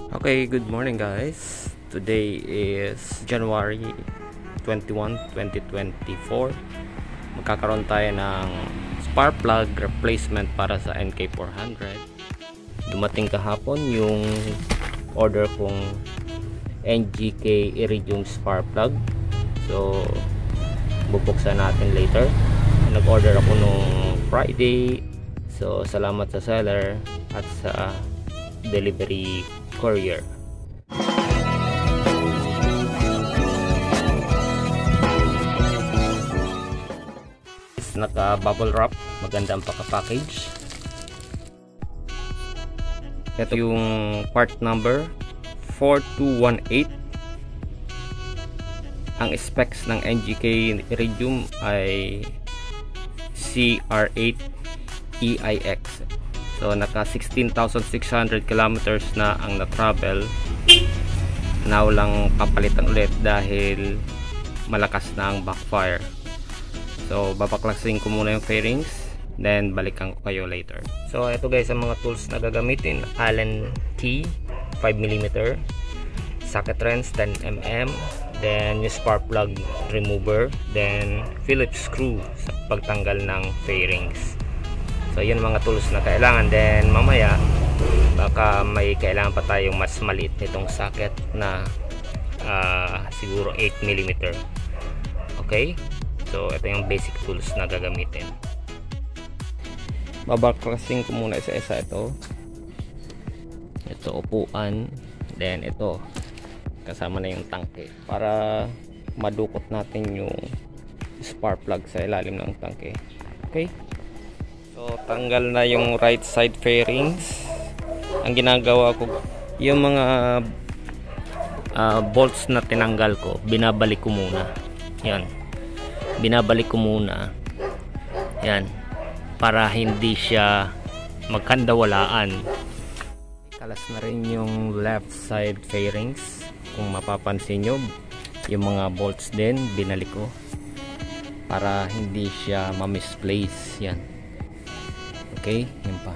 Okay, good morning guys. Today is January 21, 2024. Magkakaroon tayo ng spark plug replacement para sa NK400. Dumating kahapon yung order kong NGK Iridium spark plug. So, bubuksan natin later. Nag-order ako nung Friday. So, salamat sa seller at sa delivery courier. Is naka bubble wrap, maganda ang pagka-package. Ito yung part number 4218. Ang specs ng NGK Iridium ay CR8 EIX. So naka 16,600 kilometers na ang na-travel. Now lang papalitan ulit dahil malakas na ang backfire. So babaklasin ko muna yung fairings, then balikan ko kayo later. So ito guys ang mga tools na gagamitin. Allen key 5mm, socket wrench 10mm, then yung spark plug remover, then Phillips screw sa pagtanggal ng fairings. So yun mga tools na kailangan. Then mamaya baka may kailangan pa tayong mas maliit nitong socket na siguro 8mm. Okay, so ito yung basic tools na gagamitin. Babaklasin ko muna isa-isa ito upuan, then ito kasama na yung tangke para madukot natin yung spark plug sa ilalim ng tangke. Okay, so tanggal na yung right side fairings. Ang ginagawa ko, yung mga bolts na tinanggal ko, binabalik ko muna. Yan, binabalik ko muna yan para hindi siya magkandawalaan. Kalas na rin yung left side fairings. Kung mapapansin nyo, yung mga bolts din binalik ko para hindi siya ma-misplace. Yan. Okay, yun pa.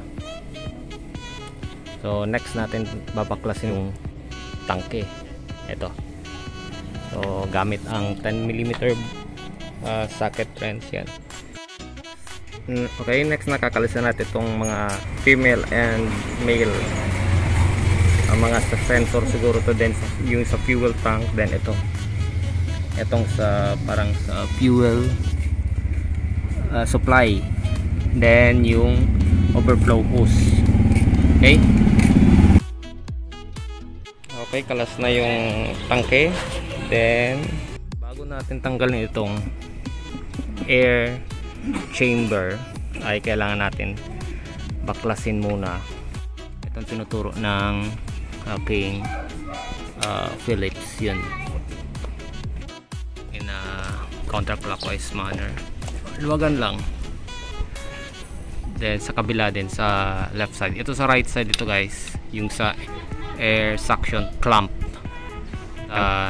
So next natin babaklasin yung tangke. Ito. So gamit ang 10mm socket wrench yan. Okay, next nakakalisan natin itong mga female and male. Ang mga sensor siguro to din yung sa fuel tank, then itong sa parang sa fuel supply, then yung overflow hose. Okay, okay, kalas na yung tangke. Then bago natin tanggalin itong air chamber ay kailangan natin baklasin muna itong tinuturo ng aking Phillips. Yun in a counterclockwise manner, luwagan lang. Then sa kabila din sa left side, ito sa right side ito guys, yung sa air suction clamp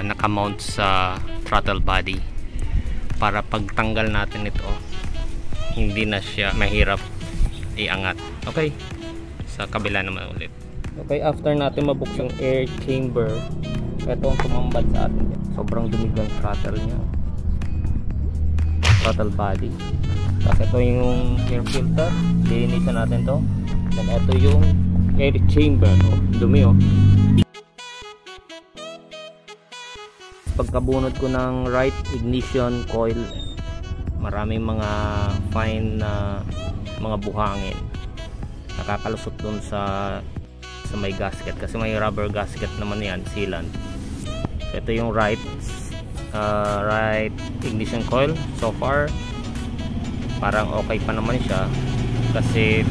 nakamount sa throttle body para pagtanggal natin ito hindi na siya mahirap iangat. Okay, sa kabila naman ulit. Okay, after natin mabuksan air chamber, ito ang tumambad sa atin. Sobrang dumi ng throttle niya, throttle body. Tapos ito yung air filter, linisan natin to. Then ito yung air chamber. Dumi oh. Pagkabunod ko ng right ignition coil, maraming mga fine na mga buhangin nakakalusot dun sa may gasket, kasi may rubber gasket naman yan, sealant. So ito yung right ignition coil. So far parang okay pa naman siya kasi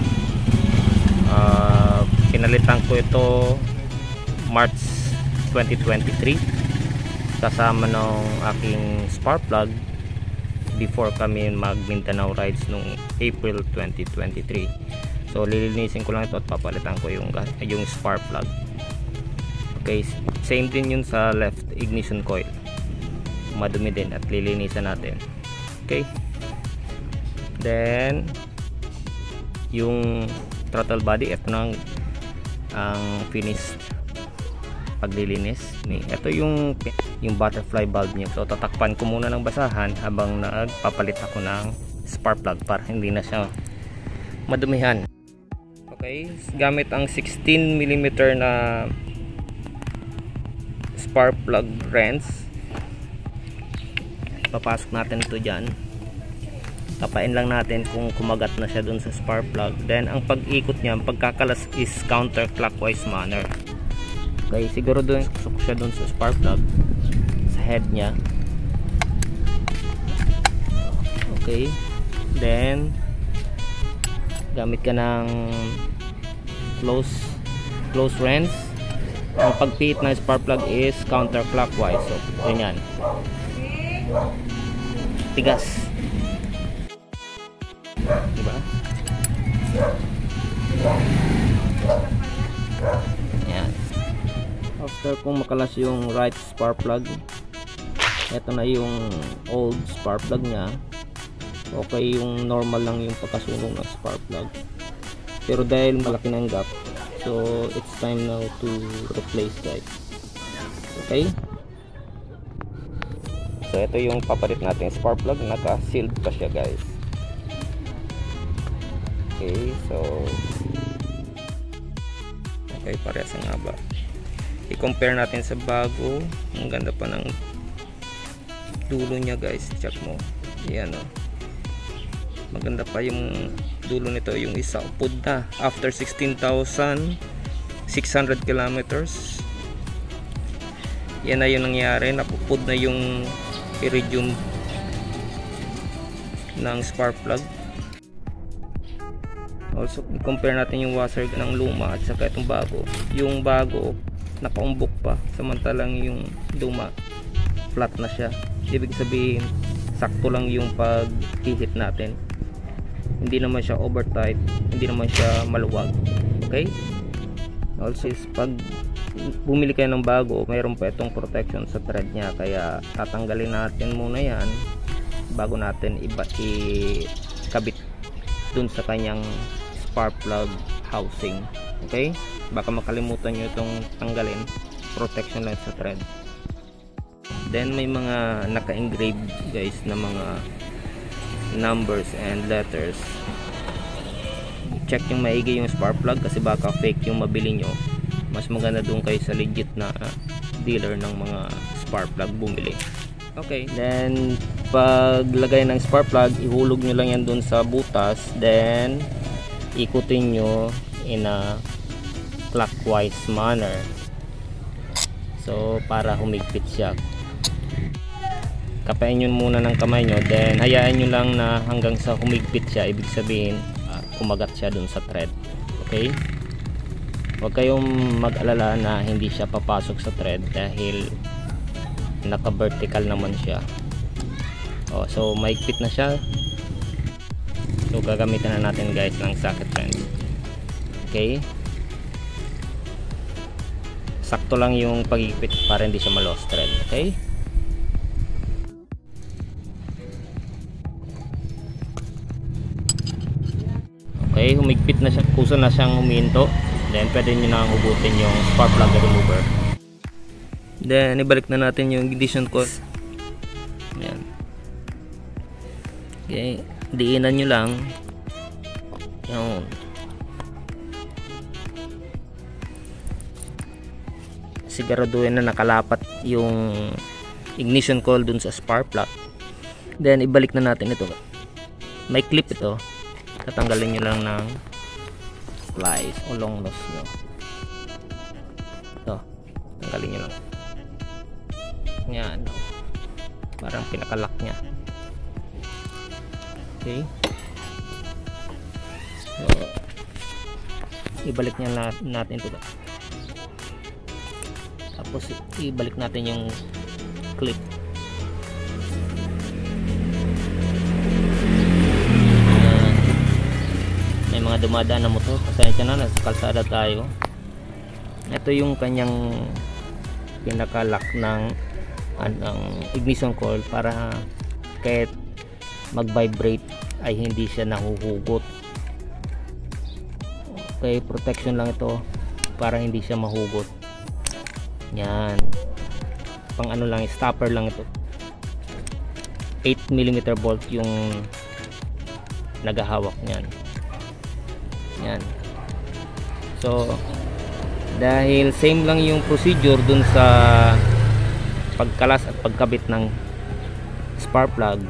pinalitan ko ito March 2023 kasama ng aking spark plug before kami mag Mindanao rides nung April 2023. So lilinisin ko lang ito at papalitan ko yung spark plug. Okay, same din yun sa left ignition coil, madumi din at lilinisan natin. Okay, then yung throttle body, ito na ang finished paglilinis. Ito yung butterfly bulb niya. So tatakpan ko muna ng basahan habang nagpapalit ako ng spark plug para hindi na siya madumihan. Okay, gamit ang 16mm na spark plug wrench, papasok natin ito dyan. Tapain lang natin kung kumagat na siya dun sa spark plug. Then ang pag-ikot niya, ang pagkakalas is counterclockwise manner. Okay, siguro doon susok siya dun sa spark plug, sa head niya. Okay, then gamit ka ng close wrench. Ang pagpihit ng spark plug is counterclockwise. So, ganyan. Tigas. Diba? Yan. After kung makalas yung right spark plug, ito na yung old spark plug nya. Okay, yung normal lang yung pagkasunog ng spark plug, pero dahil malaki ng gap, so it's time now to replace, guys. Okay, so ito yung papalit natin spark plug, naka sealed pa siya, guys. Okay, so okay, parehas ang haba. I-compare natin sa bago. Ang ganda pa ng dulo nya, guys. Check mo, yan, oh. Maganda pa yung dulo nito. Yung isa upod na after 16,600 kilometers. Yan na yung nangyari, napupod na yung iridium ng spark plug. Also, compare natin yung washer ng luma at saka itong bago. Yung bago nakaumbok pa, samantalang yung luma flat na siya. Ibig sabihin sakto lang yung pag-hihit natin. Hindi naman siya over tight, hindi naman siya maluwag. Okay, also is pag bumili kayo ng bago, mayroon pa itong protection sa thread nya, kaya tatanggalin natin muna yan bago natin ikabit dun sa kanyang spark plug housing. Okay, baka makalimutan nyo itong tanggalin, protection lang sa thread. Then may mga naka-engrave, guys, na mga numbers and letters. Check yung maigi yung spark plug, kasi baka fake yung mabili nyo. Mas maganda doon kayo sa legit na dealer ng mga spark plug bumili. Okay, then paglagay ng spark plug, ihulog nyo lang yan doon sa butas, then ikutin nyo in a clockwise manner, so para humigpit siya. Kapain nyo muna ng kamay nyo, then hayaan nyo lang na hanggang sa humigpit siya. Ibig sabihin kumagat siya dun sa thread. Okay, huwag kayong mag-alala na hindi siya papasok sa thread dahil naka vertical naman siya. So mahigpit na siya, so gagamitan na natin, guys, ng socket wrench. Okay, sakto lang yung pagigpit para hindi siya ma-lost thread. Okay, okay, humigpit na siya, kusa na siyang huminto. Then pwede nyo na hugutin yung spark plug remover. Then ibalik na natin yung ignition coil. Ayan. Okay, diinan nyo lang. Ayan. Siguraduhin na nakalapat yung ignition coil dun sa spark plug. Then ibalik na natin ito. May clip ito, tatanggalin nyo lang ng splice o long nose nyo. Ito, tanggalin nyo lang yan, parang pinakalock nya. Okay, so ibalik nya natin ito, tapos ibalik natin yung clip. Mga dumadaan na motor, pasensya na, nasa kalsada tayo. Ito yung kanyang pinaka-lock ng ignition coil para kahit mag-vibrate ay hindi siya nahuhugot. Okay, protection lang ito para hindi siya mahugot. Yan. Pang ano lang, stopper lang ito. 8mm bolt yung nagahawak niyan. Yan. So dahil same lang yung procedure dun sa pagkalas at pagkabit ng spark plug,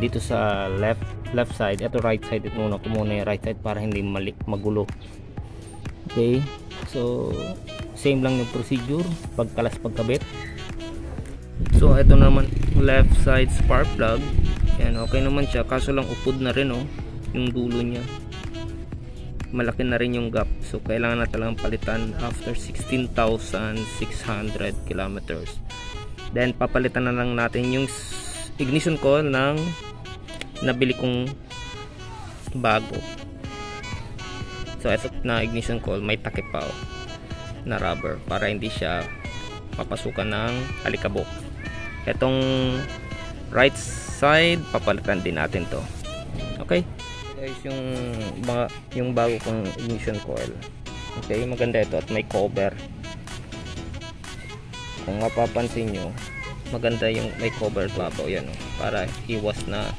dito sa left side, ito right side, ito muna ko muna yung right side para hindi magulo. Okay, so same lang yung procedure, pagkalas pagkabit. So ito naman left side spark plug. Yan, okay naman siya, kaso lang upod na rin, oh, yung dulo niya. Malaki na rin yung gap, so kailangan na talagang palitan after 16,600 kilometers. Then papalitan na lang natin yung ignition coil ng nabili kong bago. So ito na ignition coil, may takip pa, oh, na rubber para hindi siya papasukan ng alikabok. Itong right side papalitan din natin to. Okay guys, yung bago kong ignition coil, okay, maganda ito at may cover. Kung mapapansin nyo, maganda yung may cover babaw, yan, oh, para iwas na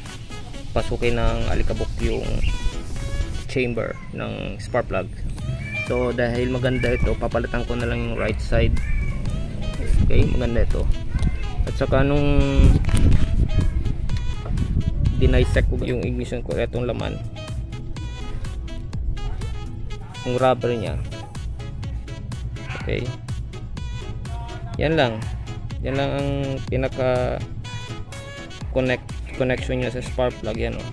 pasukin ng alikabok yung chamber ng spark plug. So dahil maganda ito, papalitan ko na lang yung right side. Okay, maganda ito. At saka nung dinisect ko yung ignition ko, itong laman, yung rubber niya, okay, yan lang ang pinaka connection niya sa spark plug. Yan, oh,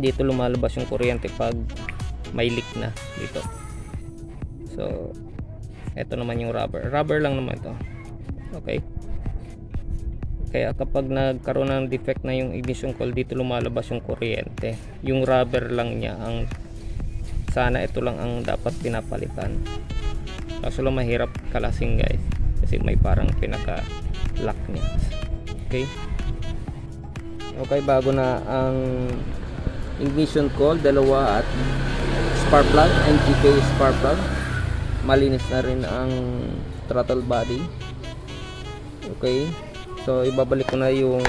dito lumalabas yung kuryente pag may leak na dito. So ito naman yung rubber lang naman to. Okay, kaya kapag nagkaroon ng defect na yung ignition coil, dito lumalabas yung kuryente. Yung rubber lang niya ang sana, ito lang ang dapat pinapalitan. Kaso lang mahirap kalasing guys, kasi may parang pinaka lock niya. Okay, bago na ang ignition coil, dalawa, at spark plug, NGK spark plug, malinis na rin ang throttle body. Okay, so ibabalik ko na yung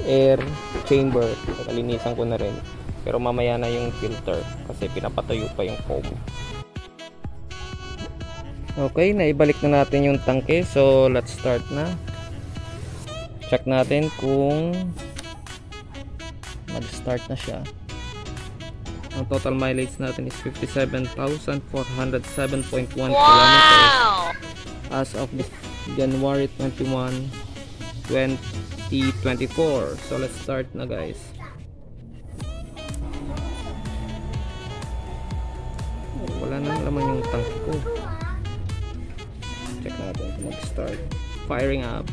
air chamber, kalinisan ko na rin, pero mamaya na yung filter kasi pinapatuyo pa yung foam. Okay, naibalik na natin yung tangke, so let's start na. Check natin kung mag-start na siya. Ang total mileage natin is 57,407.1 kilometers as of this January 21, 2024. So let's start na guys. Wala nang laman yung tank ko. Check natin kung mag-start. Firing up.